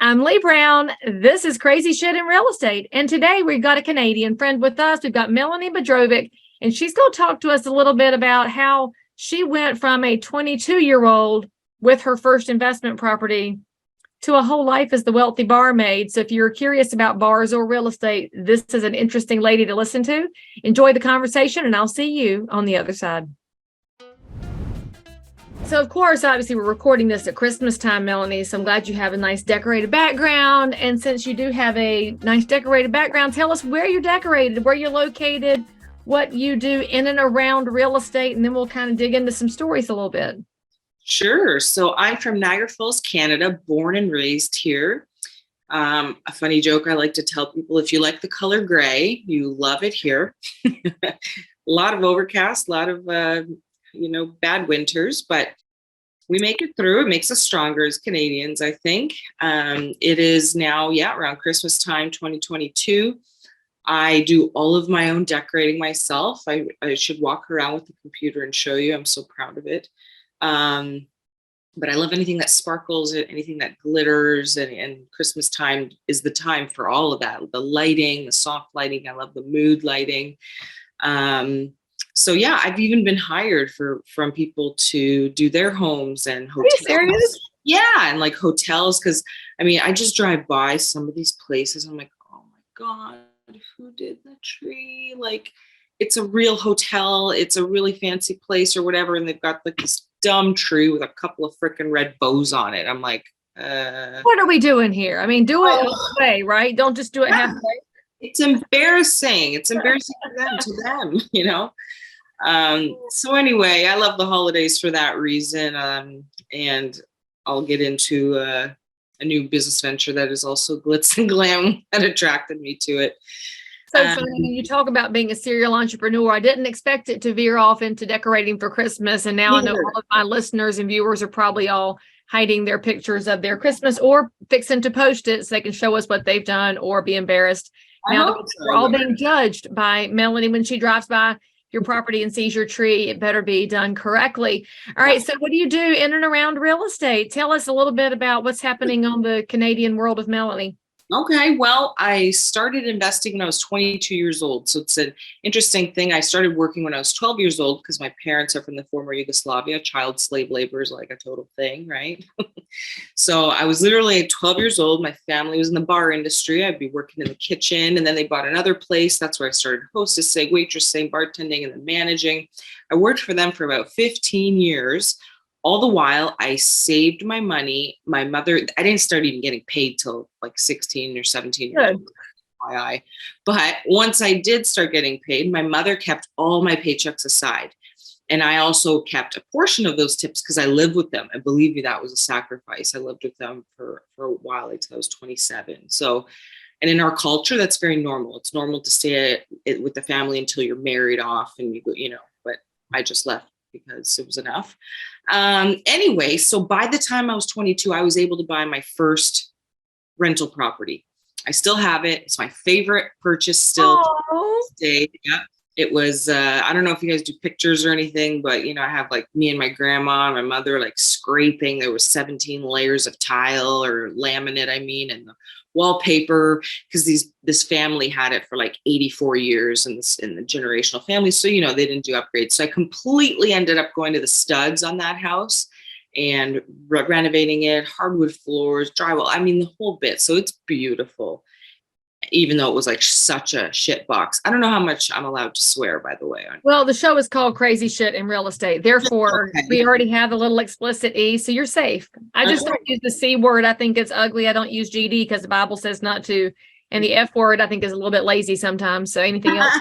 I'm Leigh Brown. This is Crazy Shit in Real Estate. And today we've got a Canadian friend with us. We've got Melanie Bajrovic, and she's going to talk to us a little bit about how she went from a 22-year-old with her first investment property to a whole life as the Wealthy Barmaid. So if you're curious about bars or real estate, this is an interesting lady to listen to. Enjoy the conversation, and I'll see you on the other side. So, of course, obviously, we're recording this at Christmas time, Melanie. So I'm glad you have a nice decorated background. And since you do have a nice decorated background, tell us where you're decorated, where you're located, what you do in and around real estate, and then we'll kind of dig into some stories a little bit. Sure. So I'm from Niagra Falls, Canada, born and raised here. A funny joke I like to tell people, if you like the color gray, you love it here. A lot of overcast, a lot of bad winters, but we make it through. It makes us stronger as Canadians, I think. It is now, around Christmas time, 2022. I do all of my own decorating myself. I should walk around with the computer and show you. I'm so proud of it. But I love anything that sparkles, anything that glitters, and Christmas time is the time for all of that. The lighting, the soft lighting. I love the mood lighting. So I've even been hired from people to do their homes and hotels. Are you serious? Yeah, and like hotels, because I just drive by some of these places. I'm like, oh my God, who did the tree? Like, it's a real hotel. It's a really fancy place or whatever, and they've got like this dumb tree with a couple of freaking red bows on it. I'm like, what are we doing here? Do it halfway, right? Don't just do it halfway. It's embarrassing. It's embarrassing to them. So anyway, I love the holidays for that reason. And I'll get into a new business venture that is also glitz and glam that attracted me to it. So funny, you talk about being a serial entrepreneur. I didn't expect it to veer off into decorating for Christmas. And now I know all of my listeners and viewers are probably all hiding their pictures of their Christmas or fixing to post it so they can show us what they've done or be embarrassed. Now we're all being judged by Melanie when she drives by your property and sees your tree. It better be done correctly. All right. So what do you do in and around real estate? Tell us a little bit about what's happening on the Canadian world of Melanie. Okay, well, I started investing when I was 22 years old. So it's an interesting thing. I started working when I was 12 years old because my parents are from the former Yugoslavia. Child slave labor is like a total thing, right? So I was literally 12 years old. My family was in the bar industry. I'd be working in the kitchen, and then they bought another place. That's where I started hostessing, waitressing, bartending, and then managing. I worked for them for about 15 years. All the while, I saved my money. My mother, I didn't start even getting paid till like 16 or 17 years old. But once I did start getting paid, my mother kept all my paychecks aside. And I also kept a portion of those tips because I lived with them. And believe me, that was a sacrifice. I lived with them for a while until I was 27. So, and in our culture, that's very normal. It's normal to stay with the family until you're married off and you go, but I just left because it was enough. Anyway, so by the time I was 22, I was able to buy my first rental property. I still have it. It's my favorite purchase still to this day. Yeah. It was, I don't know if you guys do pictures or anything, but, I have like me and my grandma and my mother like scraping. There was 17 layers of tile or laminate, and the wallpaper, because this family had it for like 84 years in the generational family. So, they didn't do upgrades. So I completely ended up going to the studs on that house and renovating it, hardwood floors, drywall, the whole bit. So it's beautiful, even though it was like such a shit box. I don't know how much I'm allowed to swear, by the way. Well, the show is called Crazy Shit in Real Estate. Therefore, we already have a little explicit E, so you're safe. I just don't use the C word. I think it's ugly. I don't use GD because the Bible says not to. And the F word, I think, is a little bit lazy sometimes. So anything else?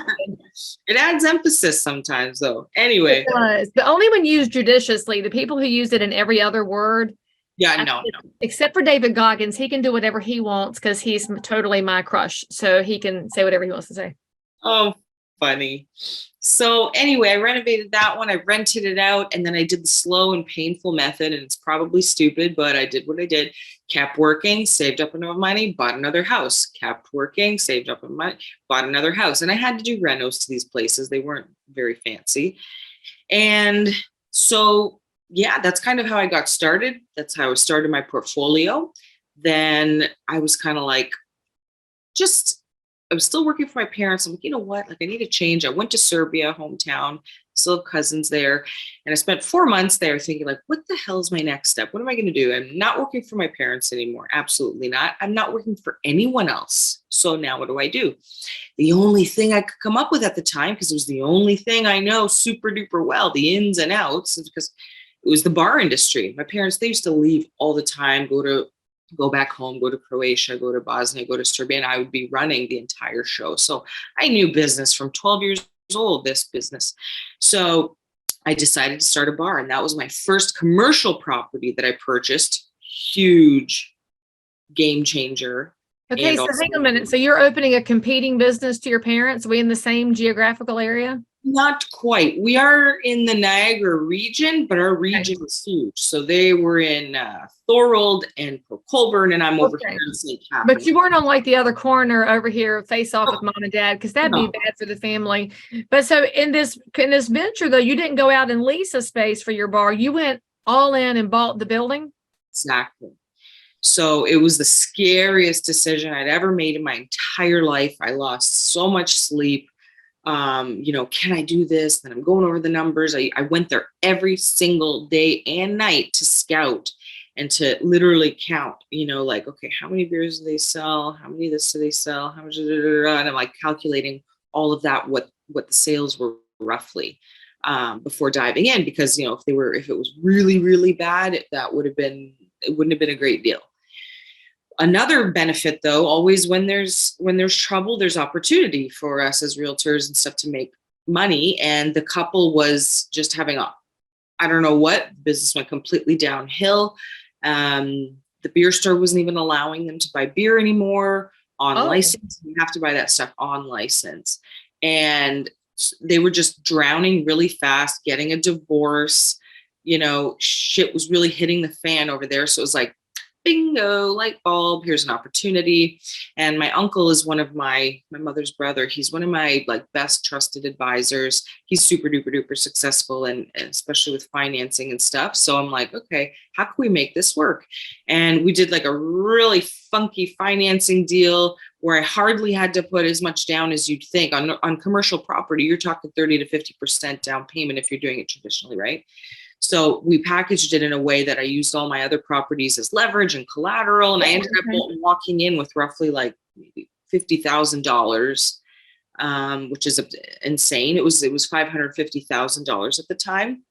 It adds emphasis sometimes, though. Anyway. It does. But only when used judiciously. The people who use it in every other word. Yeah, no. Except for David Goggins, he can do whatever he wants because he's totally my crush. So he can say whatever he wants to say. Oh, funny. So anyway, I renovated that one. I rented it out, and then I did the slow and painful method. And it's probably stupid, but I did what I did. Kept working, saved up enough money, bought another house. Kept working, saved up enough money, bought another house. And I had to do renos to these places. They weren't very fancy. And so that's kind of how I got started. That's how I started my portfolio. then I was kind of like, I was still working for my parents. I'm like, you know what? Like, I need a change. I went to Serbia, hometown, still have cousins there. And I spent 4 months there thinking, like, what the hell is my next step? What am I going to do? I'm not working for my parents anymore. Absolutely not. I'm not working for anyone else. So now what do I do? The only thing I could come up with at the time, because it was the only thing I know super duper well, the ins and outs, is because it was the bar industry. My parents, they used to leave all the time, go back home, go to Croatia, go to Bosnia, go to Serbia, and I would be running the entire show. So I knew business from 12 years old, this business. So I decided to start a bar, and that was my first commercial property that I purchased. Huge game changer. Okay, And so also, hang a minute. So you're opening a competing business to your parents? Are we in the same geographical area? not quite. We are in the Niagara region, but our region is huge. So they were in Thorold and Port Colborne, and I'm over here in St. Catharines. But you weren't on like the other corner over here, face off with mom and dad, because that'd be bad for the family. But so in this venture, though, you didn't go out and lease a space for your bar. You went all in and bought the building. Exactly. So it was the scariest decision I'd ever made in my entire life. I lost so much sleep. Can I do this? Then I'm going over the numbers. I went there every single day and night to scout and to literally count, like, okay, how many beers do they sell? How many of this do they sell? How much? And I'm like calculating all of that, what the sales were roughly, before diving in, because, if it was really, really bad, it wouldn't have been a great deal. Another benefit, though, always when there's trouble, there's opportunity for us as realtors and stuff to make money. And the couple was just having I don't know what, business went completely downhill. The beer store wasn't even allowing them to buy beer anymore on license. You have to buy that stuff on license. And they were just drowning really fast, getting a divorce. Shit was really hitting the fan over there. So it was like, bingo, light bulb, here's an opportunity. And my uncle is one of my mother's brother. He's one of my like best trusted advisors. He's super duper duper successful, and especially with financing and stuff. So I'm like, okay, how can we make this work? And we did like a really funky financing deal where I hardly had to put as much down as you'd think. On commercial property, you're talking 30 to 50% down payment if you're doing it traditionally, right? So we packaged it in a way that I used all my other properties as leverage and collateral. And I ended up walking in with roughly like maybe $50,000, which is insane. It was $550,000 at the time.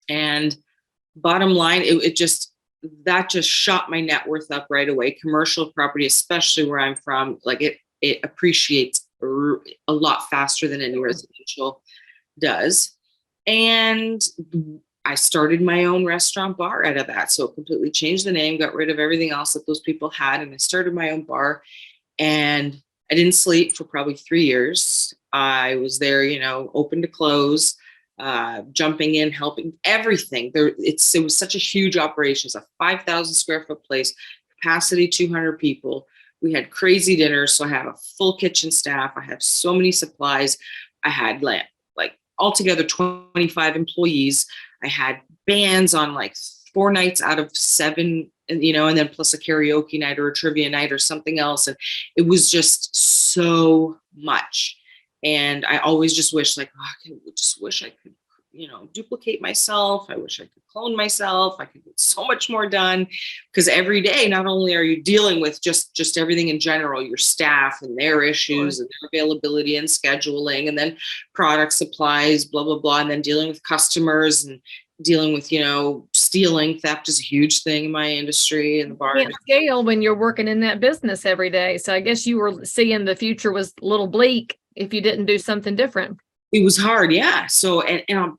And bottom line, that just shot my net worth up right away. Commercial property, especially where I'm from, like it appreciates a lot faster than any residential does. And I started my own restaurant bar out of that. So completely changed the name, got rid of everything else that those people had. And I started my own bar, and I didn't sleep for probably 3 years. I was there, open to close, jumping in, helping everything. It was such a huge operation. It's a 5,000 square foot place, capacity 200 people. We had crazy dinners. So I have a full kitchen staff. I have so many supplies. I had like altogether 25 employees. I had bands on like 4 nights out of 7, and then plus a karaoke night or a trivia night or something else. And it was just so much. And I always just wish I could, duplicate myself. I wish I could clone myself. I could get so much more done, because every day, not only are you dealing with just everything in general, your staff and their issues and their availability and scheduling, and then product supplies, blah, blah, blah. And then dealing with customers and dealing with, stealing. Theft is a huge thing in my industry and the bar. You can't scale when you're working in that business every day. So I guess you were seeing the future was a little bleak if you didn't do something different. It was hard. Yeah. So,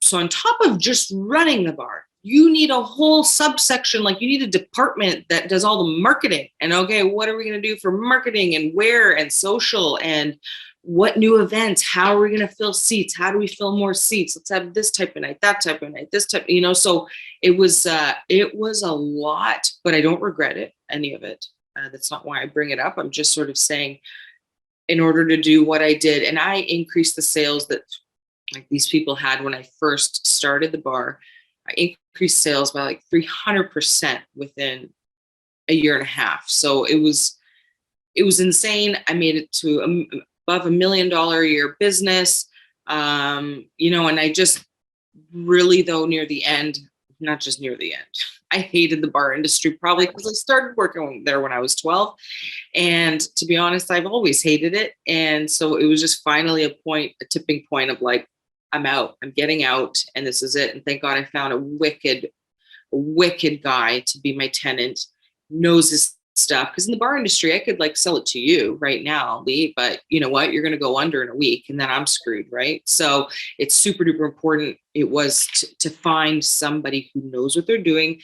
so on top of just running the bar, you need a whole subsection. Like, you need a department that does all the marketing, and okay, what are we going to do for marketing and where and social and what new events, how are we going to fill seats? How do we fill more seats? Let's have this type of night, that type of night, this type, so it was a lot, but I don't regret it, any of it. That's not why I bring it up. I'm just sort of saying, in order to do what I did, and I increased the sales that like these people had when I first started the bar. I increased sales by like 300% within a year and a half. So it was insane. I made it to above $1 million a year business. You know, and I just really, though, near the end, not just near the end, I hated the bar industry, probably because I started working there when I was 12. And to be honest, I've always hated it. And so it was just finally a tipping point of like, I'm out, I'm getting out, and this is it. And thank God I found a wicked guy to be my tenant, knows his stuff. Because in the bar industry, I could like sell it to you right now, Leigh, but you know what? You're going to go under in a week and then I'm screwed, right? So it's super duper important. It was to find somebody who knows what they're doing,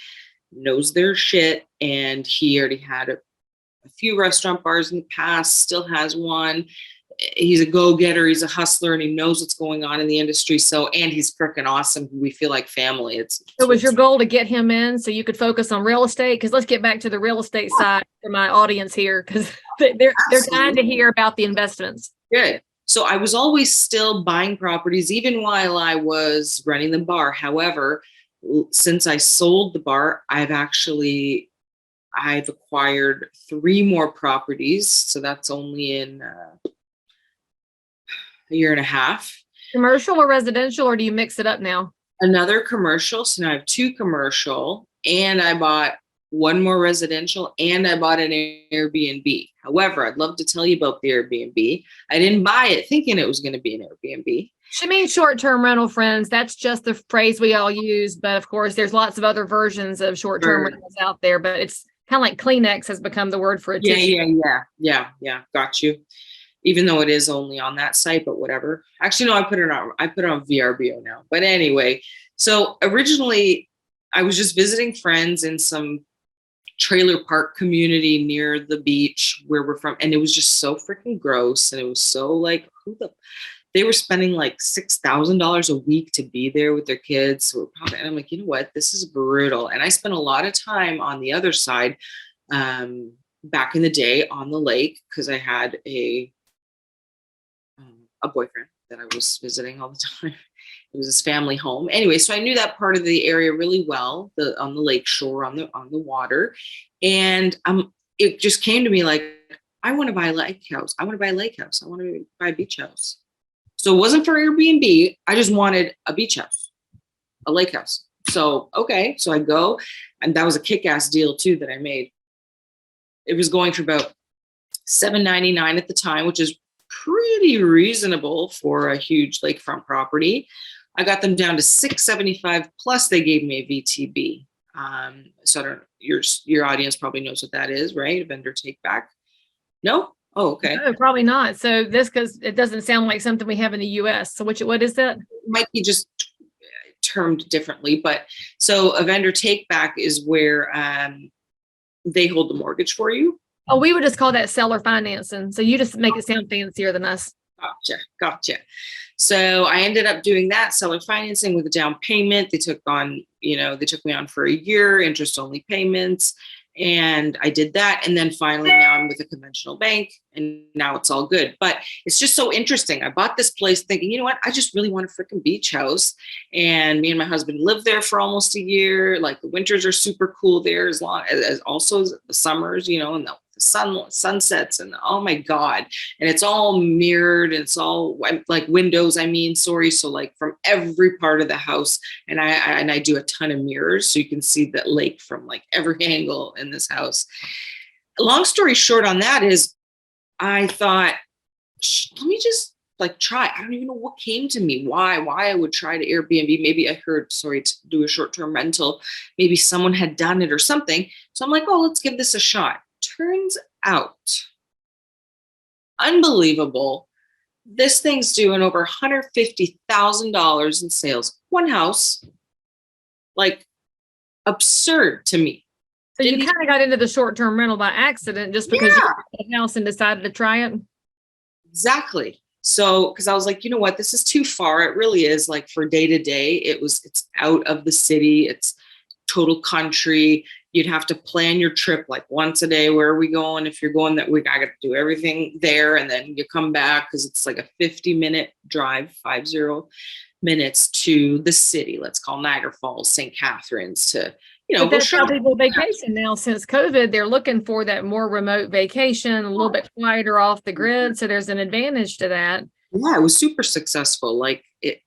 knows their shit. And he already had a few restaurant bars in the past, still has one. He's a go-getter, he's a hustler, and he knows what's going on in the industry. So, and he's freaking awesome. We feel like family. So was your goal to get him in so you could focus on real estate? Because let's get back to the real estate side for my audience here, because they're dying to hear about the investments. Good. So I was always still buying properties, even while I was running the bar. However, since I sold the bar, I've acquired 3 more properties. So that's only in a year and a half. Commercial or residential, or do you mix it up now? Another commercial. So now I have 2 commercial, and I bought 1 more residential, and I bought an Airbnb. However, I'd love to tell you about the Airbnb. I didn't buy it thinking it was going to be an Airbnb. She means short-term rental, friends. That's just the phrase we all use. But of course, there's lots of other versions of short-term rentals out there. But it's kind of like Kleenex has become the word for a tissue. Yeah. Got you. Even though it is only on that site, but whatever. Actually, no, I put it on VRBO now. But anyway, so originally I was just visiting friends in some trailer park community near the beach where we're from. And it was just so freaking gross. And it was so like, they were spending like $6,000 a week to be there with their kids. So and I'm like, you know what? This is brutal. And I spent a lot of time on the other side back in the day on the lake because I had a boyfriend that I was visiting all the time. It was his family home. Anyway, so I knew that part of the area really well, on the lake shore, on the water. And it just came to me like, I want to buy a lake house. I want to buy a lake house. I want to buy a beach house. So it wasn't for Airbnb. I just wanted a beach house, a lake house. So, okay. So I go, and that was a kick-ass deal too that I made. It was going for about $7.99 at the time, which is pretty reasonable for a huge lakefront property. I got them down to $6.75, plus they gave me a VTB. So I don't, your audience probably knows what that is, right? A vendor take back. No? Oh, okay. No, probably not. So because it doesn't sound like something we have in the US. So what is that? It might be just termed differently, but so a vendor take back is where they hold the mortgage for you. Oh, we would just call that seller financing. So you just make it sound fancier than us. Gotcha. So I ended up doing that seller financing with a down payment. They took me on for a year, interest only payments. And I did that. And then finally now I'm with a conventional bank and now it's all good. But it's just so interesting. I bought this place thinking, you know what? I just really want a freaking beach house. And me and my husband lived there for almost a year. Like the winters are super cool there as long as also the summers, and the sunsets and oh my God. And it's all mirrored and it's all like windows. So like from every part of the house. And I do a ton of mirrors so you can see the lake from like every angle in this house. Long story short on that is I thought, let me just like try. I don't even know what came to me, why I would try to Airbnb. Maybe I heard, to do a short-term rental. Maybe someone had done it or something. So I'm like, oh, let's give this a shot. Turns out, unbelievable. This thing's doing over $150,000 in sales. One house, like absurd to me. So you kind of got into the short-term rental by accident just because you bought a house and decided to try it? Exactly. So, because I was like, you know what, this is too far. It really is like for day to day. It's out of the city. It's total country. You'd have to plan your trip like once a day. Where are we going? If you're going that week, I got to do everything there. And then you come back because it's like a 50-minute drive, 50 minutes to the city. Let's call Niagra Falls, St. Catharines to, But go that's how shopping. people vacation now. Since COVID, they're looking for that more remote vacation, a little bit quieter off the grid. So there's an advantage to that. Yeah, it was super successful. It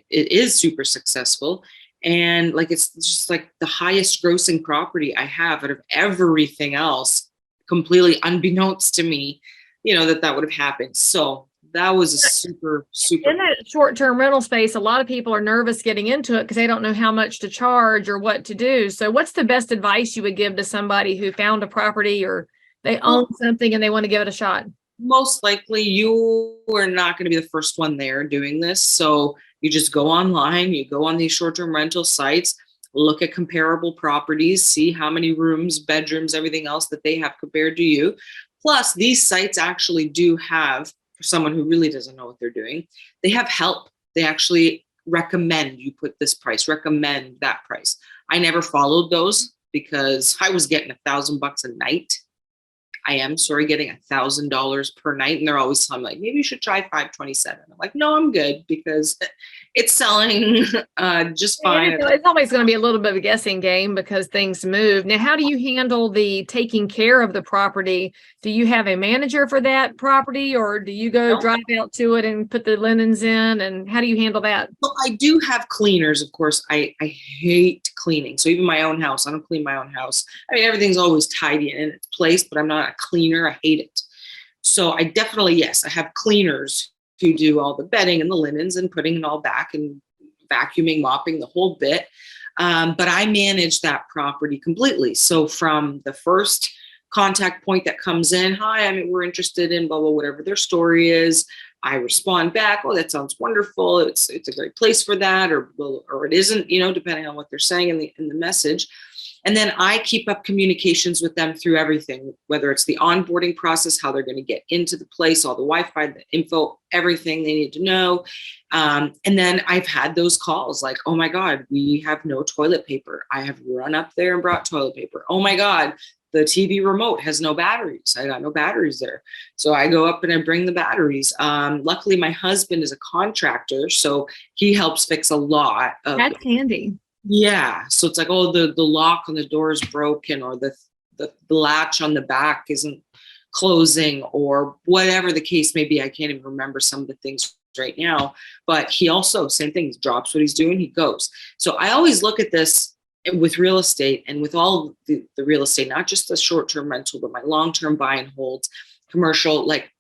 is super successful. And like, it's just like the highest grossing property I have out of everything else, completely unbeknownst to me, that would have happened. So that was a super, super. In that short-term rental space, a lot of people are nervous getting into it because they don't know how much to charge or what to do. So what's the best advice you would give to somebody who found a property or they own something and they want to give it a shot? Most likely you are not going to be the first one there doing this. So you just go online, you go on these short-term rental sites, look at comparable properties, see how many rooms, bedrooms, everything else that they have compared to you. Plus, these sites actually do have, for someone who really doesn't know what they're doing, they have help. They actually recommend you put this price, recommend that price. I never followed those because I was getting $1,000 a night. I am getting $1,000 per night. And they're always telling me, like, maybe you should try 527. I'm like, no, I'm good because it's selling just fine. It's always going to be a little bit of a guessing game because things move. Now, how do you handle the taking care of the property? Do you have a manager for that property or do you go drive out to it and put the linens in? And how do you handle that? Well, I do have cleaners, of course. I hate cleaning. So even my own house, I don't clean my own house. I mean, everything's always tidy and in its place, but I'm not a cleaner. I hate it. So I definitely, yes, I have cleaners who do all the bedding and the linens and putting it all back and vacuuming, mopping, the whole bit. But I manage that property completely. So from the first contact point that comes in, hi, we're interested in blah, blah, whatever their story is. I respond back, oh, that sounds wonderful. It's a great place for that, or it isn't, depending on what they're saying in the message. And then I keep up communications with them through everything, whether it's the onboarding process, how they're going to get into the place, all the Wi-Fi, the info, everything they need to know. And then I've had those calls like, oh my God, we have no toilet paper. I have run up there and brought toilet paper. Oh my God, the TV remote has no batteries. I got no batteries there. So I go up and I bring the batteries. Luckily, my husband is a contractor, so he helps fix a lot of. That's handy. Yeah. So it's like, oh, the lock on the door is broken, or the latch on the back isn't closing, or whatever the case may be. I can't even remember some of the things right now, but he also, same thing, he drops what he's doing, he goes. So I always look at this with real estate and with all the real estate, not just the short-term rental, but my long-term buy and holds, commercial, like,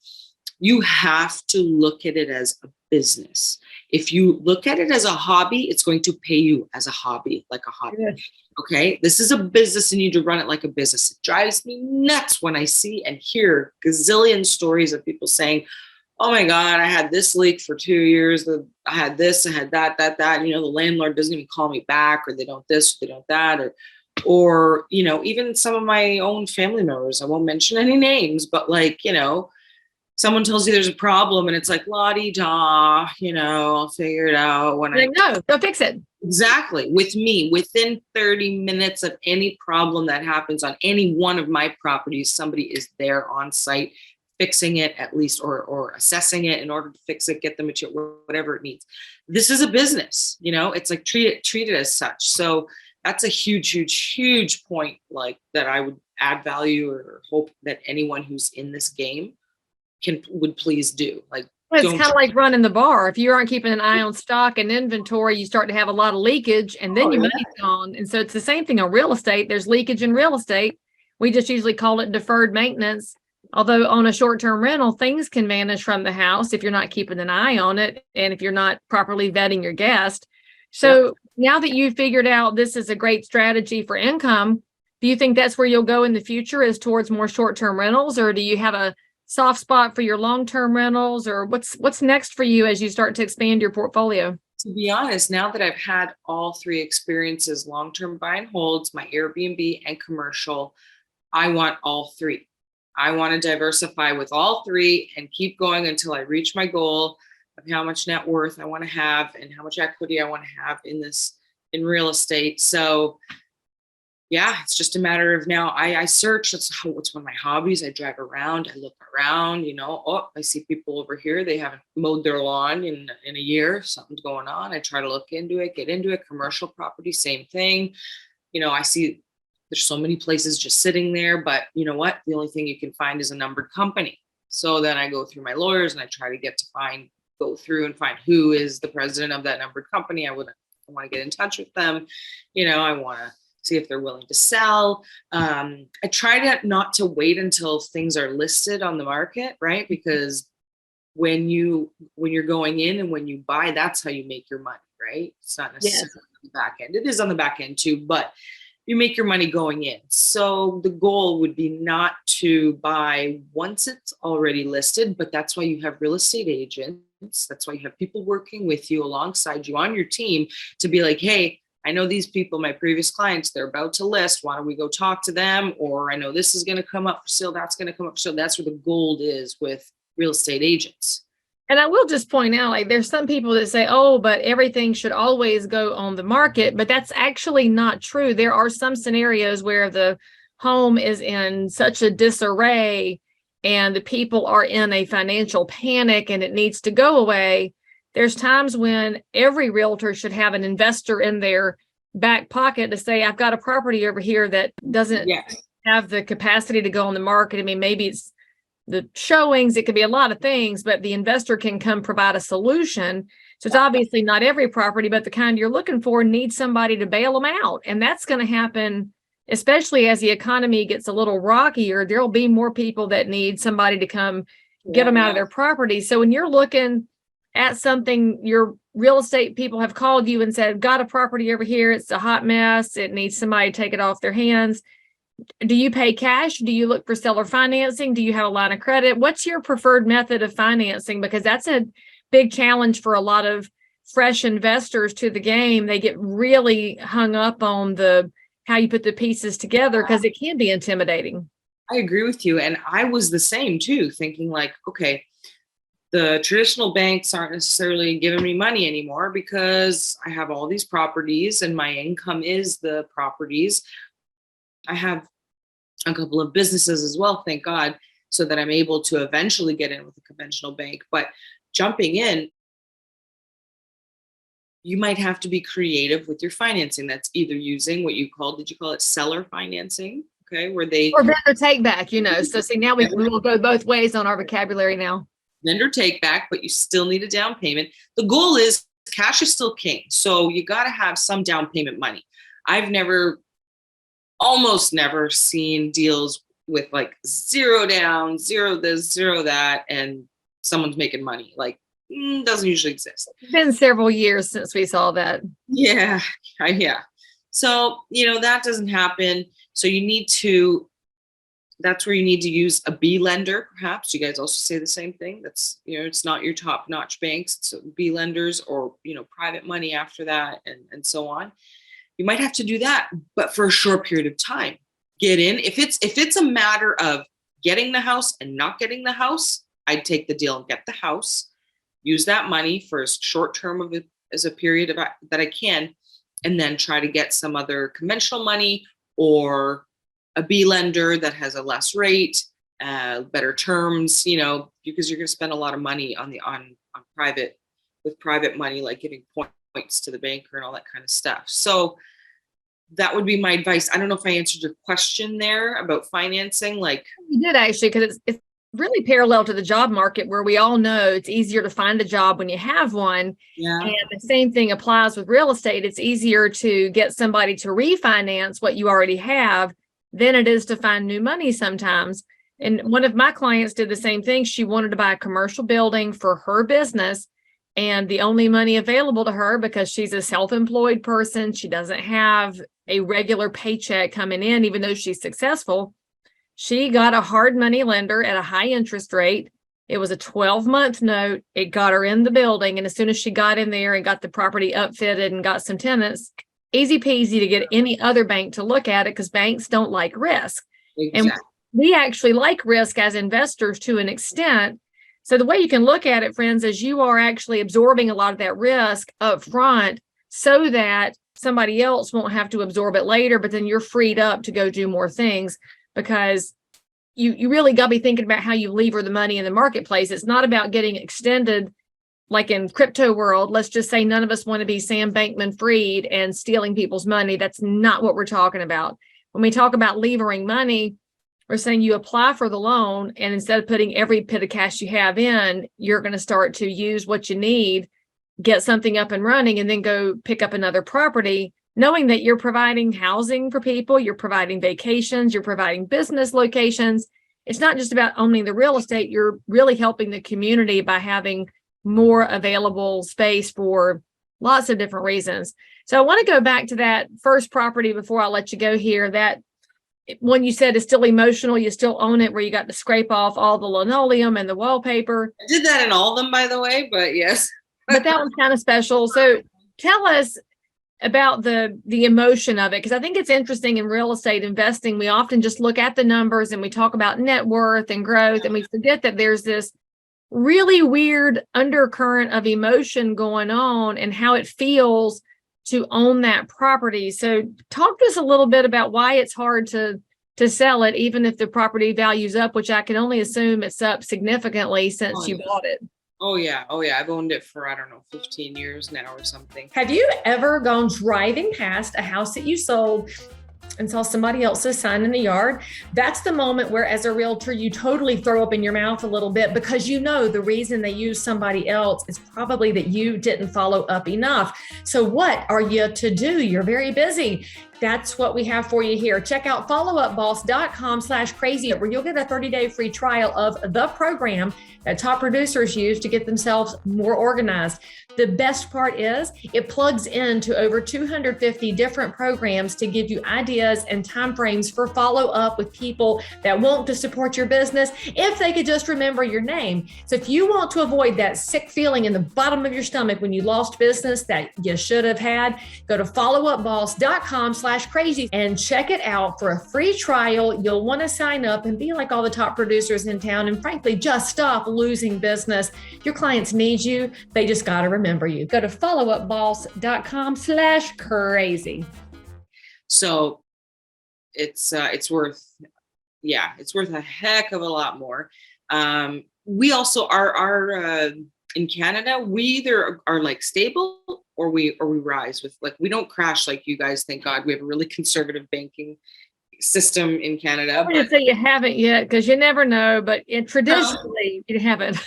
you have to look at it as a business. If you look at it as a hobby, it's going to pay you as a hobby, like a hobby. Yeah. Okay. This is a business and you need to run it like a business. It drives me nuts when I see and hear gazillion stories of people saying, oh my God, I had this leak for 2 years. I had this, I had that. And, the landlord doesn't even call me back, or they don't this, or they don't that, or, even some of my own family members, I won't mention any names, but someone tells you there's a problem and it's like, la-di-da, I'll figure it out when no, go fix it. Exactly. With me, within 30 minutes of any problem that happens on any one of my properties, somebody is there on site fixing it, at least, or assessing it in order to fix it, get the material, whatever it needs. This is a business, it's like treat it as such. So that's a huge point, like, that I would add value or hope that anyone who's in this game would please do. Like, well, it's kind of like running the bar. If you aren't keeping an eye on stock and inventory, you start to have a lot of leakage, and then your money's gone. And so it's the same thing on real estate. There's leakage in real estate. We just usually call it deferred maintenance. Although on a short-term rental, things can vanish from the house if you're not keeping an eye on it and if you're not properly vetting your guest. So now that you've figured out this is a great strategy for income, do you think that's where you'll go in the future, is towards more short-term rentals, or do you have a soft spot for your long-term rentals, or what's next for you as you start to expand your portfolio? To be honest, now that I've had all three experiences, long-term buy and holds, my Airbnb, and commercial, I want all three. I want to diversify with all three and keep going until I reach my goal of how much net worth I want to have and how much equity I want to have in real estate. So yeah, it's just a matter of now I search. What's one of my hobbies. I drive around, I look around, oh, I see people over here. They haven't mowed their lawn in a year. Something's going on. I try to look into it, get into it. Commercial property, same thing. I see there's so many places just sitting there, but you know what? The only thing you can find is a numbered company. So then I go through my lawyers and I try to go through and find who is the president of that numbered company. I want to get in touch with them. I want to see if they're willing to sell. I try not to wait until things are listed on the market, right? Because when you're going in and when you buy, that's how you make your money, right? It's not necessarily on the back end. It is on the back end too, but you make your money going in. So the goal would be not to buy once it's already listed, but that's why you have real estate agents. That's why you have people working with you alongside you on your team to be like, hey, I know these people, my previous clients, they're about to list. Why don't we go talk to them? Or I know this is going to come up for sale. That's going to come up for sale. That's where the gold is with real estate agents. And I will just point out, like, there's some people that say, oh, but everything should always go on the market, but that's actually not true. There are some scenarios where the home is in such a disarray and the people are in a financial panic and it needs to go away. There's times when every realtor should have an investor in their back pocket to say, I've got a property over here that doesn't have the capacity to go on the market. I mean, maybe it's the showings, it could be a lot of things, but the investor can come provide a solution. So it's obviously not every property, but the kind you're looking for needs somebody to bail them out. And that's going to happen, especially as the economy gets a little rockier. There'll be more people that need somebody to come get them out of their property. So when you're looking at something, your real estate people have called you and said, got a property over here, it's a hot mess, it needs somebody to take it off their hands. Do you pay cash? Do you look for seller financing? Do you have a line of credit? What's your preferred method of financing? Because that's a big challenge for a lot of fresh investors to the game. They get really hung up on how you put the pieces together because it can be intimidating. I agree with you. And I was the same too, thinking like, okay, the traditional banks aren't necessarily giving me money anymore because I have all these properties and my income is the properties. I have a couple of businesses as well, thank God, so that I'm able to eventually get in with a conventional bank. But jumping in, you might have to be creative with your financing. That's either using did you call it seller financing? Okay, or vendor take back, So see, now we will go both ways on our vocabulary now. Vendor take back, but you still need a down payment. The goal is cash is still king. So you got to have some down payment money. I've almost never seen deals with like zero down, zero this, zero that, and someone's making money. Like, doesn't usually exist. It's been several years since we saw that. Yeah. So, that doesn't happen. So that's where you need to use a B lender, perhaps. You guys also say the same thing. That's, it's not your top notch banks, it's B lenders or, private money after that and so on. You might have to do that, but for a short period of time. Get in. If it's a matter of getting the house and not getting the house, I'd take the deal and get the house. Use that money for as short term of it as a period that I can, and then try to get some other conventional money or a B lender that has a less rate, better terms. Because you're going to spend a lot of money on private money, like giving points to the banker and all that kind of stuff. So that would be my advice. I don't know if I answered your question there about financing. Like you did actually, because it's really parallel to the job market where we all know it's easier to find a job when you have one. Yeah. And the same thing applies with real estate. It's easier to get somebody to refinance what you already have than it is to find new money sometimes. And one of my clients did the same thing. She wanted to buy a commercial building for her business. And the only money available to her, because she's a self-employed person, she doesn't have a regular paycheck coming in, even though she's successful. She got a hard money lender at a high interest rate. It was a 12-month note. It got her in the building. And as soon as she got in there and got the property upfitted and got some tenants, easy peasy to get any other bank to look at it because banks don't like risk. Exactly. And we actually like risk as investors to an extent. So the way you can look at it, friends, is you are actually absorbing a lot of that risk up front so that somebody else won't have to absorb it later, but then you're freed up to go do more things because you really got to be thinking about how you lever the money in the marketplace. It's not about getting extended like in crypto world, let's just say none of us want to be Sam Bankman-Fried and stealing people's money. That's not what we're talking about. When we talk about levering money, we're saying you apply for the loan, and instead of putting every bit of cash you have in, you're going to start to use what you need, get something up and running, and then go pick up another property, knowing that you're providing housing for people, you're providing vacations, you're providing business locations. It's not just about owning the real estate. You're really helping the community by having more available space for lots of different reasons. So I want to go back to that first property before I let you go here. That one you said is still emotional. You still own it, where you got to scrape off all the linoleum and the wallpaper. I did that in all of them, by the way, but yes. But that one's kind of special. So tell us about the emotion of it, because I think it's interesting in real estate investing. We often just look at the numbers and we talk about net worth and growth, and we forget that there's this really weird undercurrent of emotion going on and how it feels to own that property. So talk to us a little bit about why it's hard to sell it, even if the property value's up, which I can only assume it's up significantly since you bought it. Oh yeah. I've owned it for, 15 years now or something. Have you ever gone driving past a house that you sold and saw somebody else's sign in the yard? That's the moment where, as a realtor, you totally throw up in your mouth a little bit, because you know the reason they use somebody else is probably that you didn't follow up enough. So what are you to do? You're very busy. That's what we have for you here. Check out followupboss.com/crazy, where you'll get a 30-day free trial of the program that top producers use to get themselves more organized. The best part is it plugs into over 250 different programs to give you ideas and timeframes for follow-up with people that want to support your business if they could just remember your name. So if you want to avoid that sick feeling in the bottom of your stomach when you lost business that you should have had, go to followupboss.com/crazy and check it out for a free trial. You'll want to sign up and be like all the top producers in town, and frankly, just stop losing business. Your clients need you. They just got to remember you. Go to followupboss.com/crazy. So it's worth a heck of a lot more. We also are in Canada, we either are like stable or we rise with, like, we don't crash like you guys. Thank God we have a really conservative banking system in Canada. I'm going to say you haven't yet, because you never know, but traditionally you haven't.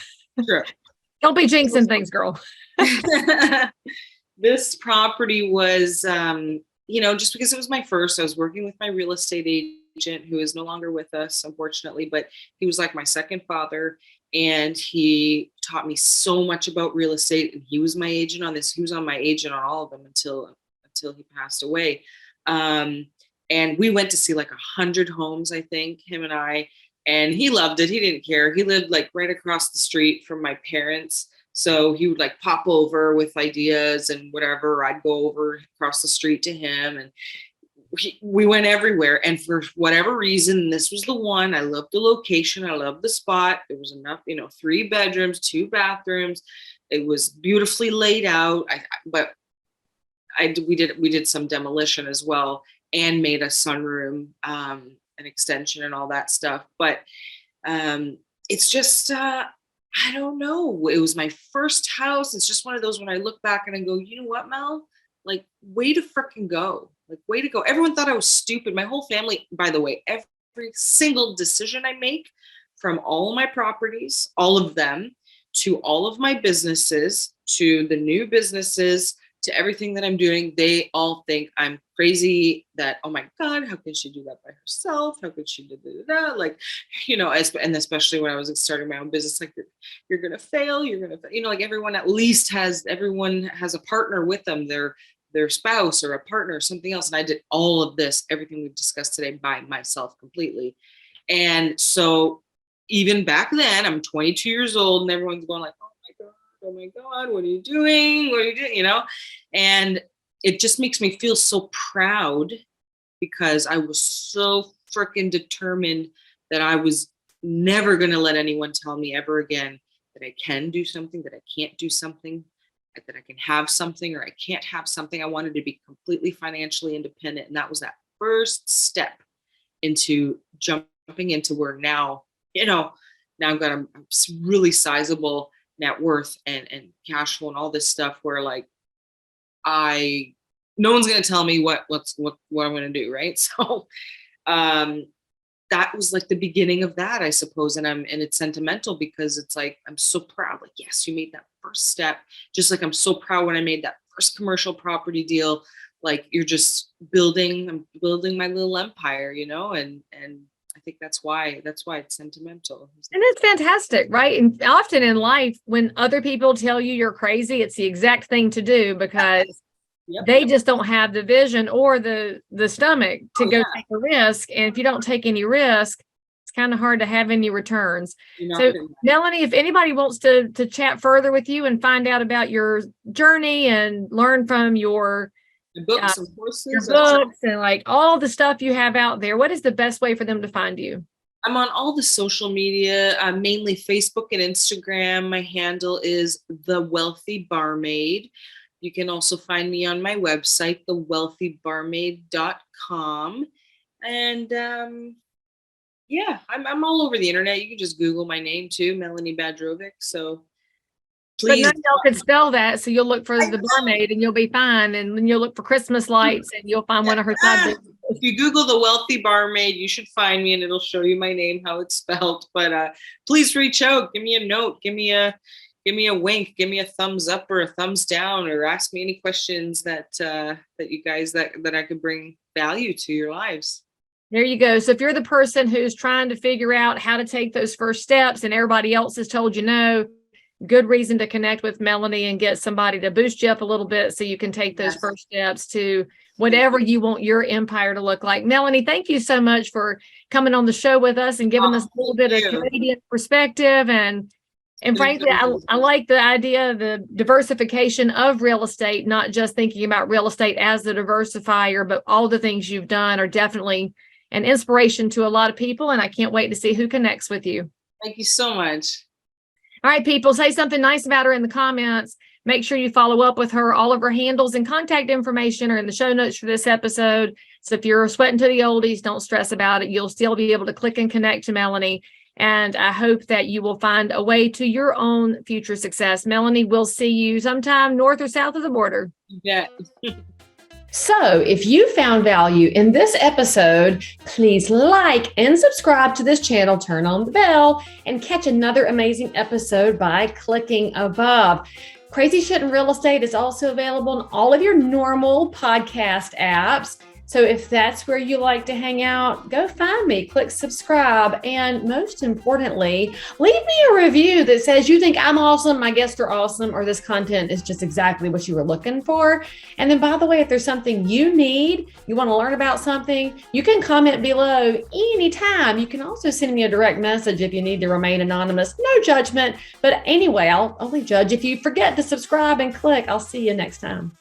Sure. Don't be jinxing things, girl. This property was, just because it was my first, I was working with my real estate agent, who is no longer with us, unfortunately, but he was like my second father, and he taught me so much about real estate, and he was my agent on this. He was on my agent on all of them until he passed away. And we went to see like 100 homes, I think, him and I, and he loved it. He didn't care. He lived like right across the street from my parents. So he would like pop over with ideas and whatever. I'd go over across the street to him, and we went everywhere. And for whatever reason, this was the one. I loved the location. I loved the spot. There was enough, 3 bedrooms, 2 bathrooms. It was beautifully laid out. We did some demolition as well, and made a sunroom, an extension and all that stuff. But it's just, I don't know. It was my first house. It's just one of those, when I look back and I go, you know what, Mel? Like, way to freaking go. Like, way to go. Everyone thought I was stupid. My whole family, by the way, every single decision I make, from all of my properties, all of them, to all of my businesses, to the new businesses, to everything that I'm doing, they all think I'm crazy, that, oh my God, how could she do that by herself? How could she do that? Like, and especially when I was starting my own business, like, you're going to fail. You're going to, like, everyone has a partner with them, their spouse or a partner or something else. And I did all of this, everything we've discussed today, by myself completely. And so even back then, I'm 22 years old, and everyone's going like, oh my God, what are you doing? What are you doing? And it just makes me feel so proud, because I was so freaking determined that I was never going to let anyone tell me ever again that I can do something, that I can't do something, that I can have something or I can't have something. I wanted to be completely financially independent. And that was that first step into jumping into where now, now I've got a really sizable net worth and cash flow and all this stuff where like no one's gonna tell me what I'm gonna do, right? So that was like the beginning of that, I suppose. And it's sentimental because it's like I'm so proud. Like, yes, you made that first step. Just like I'm so proud when I made that first commercial property deal. Like I'm building my little empire, and I think that's why it's sentimental. And it's fantastic, right? And often in life, when other people tell you you're crazy, it's the exact thing to do because they just don't have the vision or the stomach to go take a risk. And if you don't take any risk, it's kind of hard to have any returns. So Melanie, if anybody wants to chat further with you and find out about your journey and learn from your books and courses, your books and like all the stuff you have out there, what is the best way for them to find you? I'm on all the social media, mainly Facebook and Instagram. My handle is The Wealthy Barmaid. You can also find me on my website, thewealthybarmaid.com. And I'm all over the internet. You can just Google my name too, Melanie Bajrovic. So please. But none of y'all can spell that, so you'll look for the barmaid and you'll be fine. And then you'll look for Christmas lights and you'll find one of her side businesses. If you Google The Wealthy Barmaid, you should find me and it'll show you my name, how it's spelled. But please reach out, give me a note, give me a wink, give me a thumbs up or a thumbs down, or ask me any questions that you guys that I could bring value to your lives. There you go. So if you're the person who's trying to figure out how to take those first steps and everybody else has told you no, good reason to connect with Melanie and get somebody to boost you up a little bit so you can take those first steps to whatever you want your empire to look like. Melanie, thank you so much for coming on the show with us and giving us a little bit of Canadian perspective. And frankly, I like the idea, the diversification of real estate, not just thinking about real estate as the diversifier, but all the things you've done are definitely an inspiration to a lot of people. And I can't wait to see who connects with you. Thank you so much. All right, people, say something nice about her in the comments. Make sure you follow up with her. All of her handles and contact information are in the show notes for this episode. So if you're sweating to the oldies, don't stress about it. You'll still be able to click and connect to Melanie. And I hope that you will find a way to your own future success. Melanie, we'll see you sometime north or south of the border. Yeah. So if you found value in this episode, please like and subscribe to this channel, turn on the bell, and catch another amazing episode by clicking above. Crazy Shit in Real Estate is also available on all of your normal podcast apps. So if that's where you like to hang out, go find me, click subscribe, and most importantly, leave me a review that says you think I'm awesome, my guests are awesome, or this content is just exactly what you were looking for. And then, by the way, if there's something you need, you want to learn about something, you can comment below anytime. You can also send me a direct message if you need to remain anonymous. No judgment. But anyway, I'll only judge if you forget to subscribe and click. I'll see you next time.